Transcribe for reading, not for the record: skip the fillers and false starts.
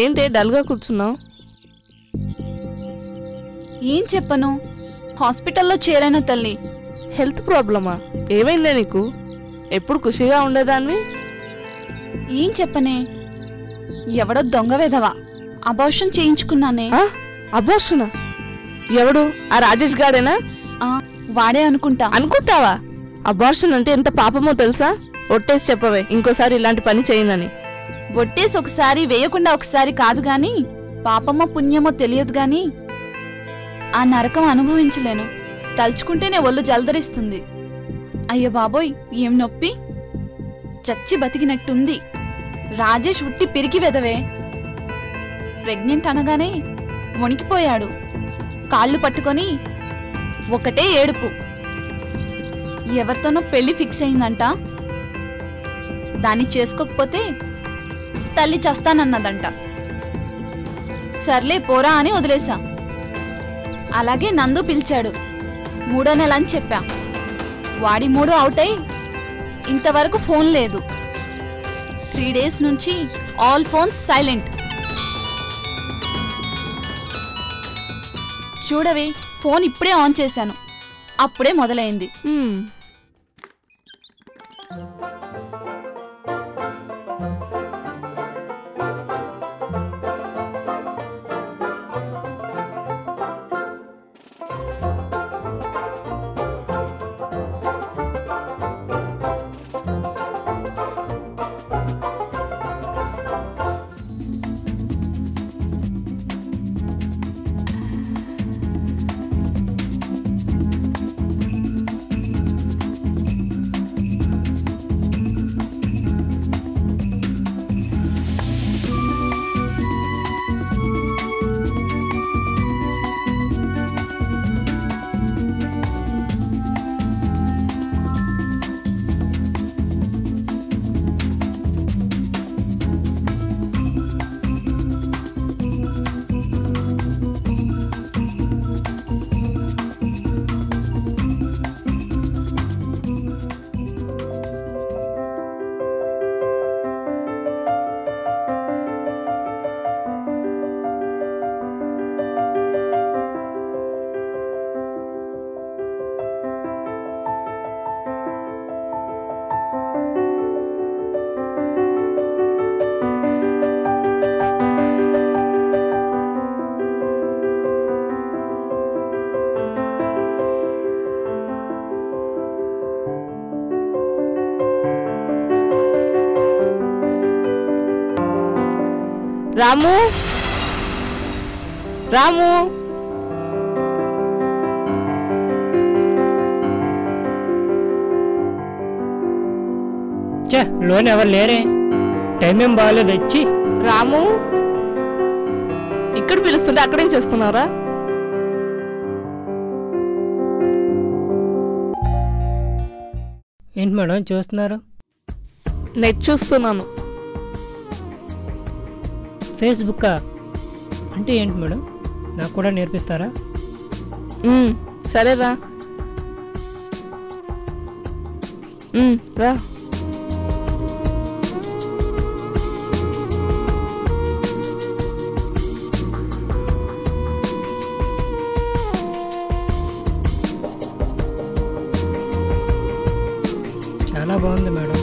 ఏంటే డల్గా కూర్చున్నావు? ఏం చెప్పను, హాస్పిటల్లో చేరాను తల్లి. హెల్త్ ప్రాబ్లమా? ఏమైందే నీకు? ఎప్పుడు ఖుషిగా ఉండేదాన్ని. ఏం చెప్పనే, ఎవడో దొంగ వెధవా అబార్షన్ చేయించుకున్నానే. అబార్షనా? ఎవడు? ఆ రాజేష్ గాడేనా? వాడే అనుకుంటా. అనుకుంటావా? అబార్షన్ అంటే ఎంత పాపమో తెలుసా? ఒట్టేసి చెప్పవే ఇంకోసారి ఇలాంటి పని చేయనని. ఒట్టేసి ఒకసారి వేయకుండా ఒకసారి కాదు గాని, పాపమో పుణ్యమో తెలియదు గాని ఆ నరకం అనుభవించలేను. తలుచుకుంటేనే ఒళ్ళు జలదరిస్తుంది. అయ్యో బాబోయ్, ఏం నొప్పి! చచ్చి బతికినట్టుంది. రాజేష్ ఉట్టి పిరికి వెదవే. ప్రెగ్నెంట్ అనగానే వణికిపోయాడు. కాళ్ళు పట్టుకొని ఒకటే ఏడుపు. ఎవరితోనో పెళ్లి ఫిక్స్ అయిందంట. దాన్ని చేసుకోకపోతే తల్లి చస్తానన్నదంట. సర్లే పోరా అని వదిలేశా. అలాగే నందు పిలిచాడు. 3వ నెల అని చెప్పా. వాడి 3 అవుట్ అయి ఇంతవరకు ఫోన్ లేదు. 3 డేస్ నుంచి ఆల్ ఫోన్స్ సైలెంట్. చూడవే, ఫోన్ ఇప్పుడే ఆన్ చేశాను, అప్పుడే మొదలైంది. రాము, రాము, లోన్ ఎవరు లేరే? టైం ఏం బాగాలేదు. ఇచ్చి రాము, ఇక్కడ పిలుస్తుంటే అక్కడేం చేస్తున్నారా? ఏంటి మేడం చూస్తున్నారు? నెట్ చూస్తున్నాను. ఫేస్బుక్కా? అంటే ఏంటి మేడం, నాకు కూడా నేర్పిస్తారా? సరేరా, రా. చాలా బాగుంది మేడం.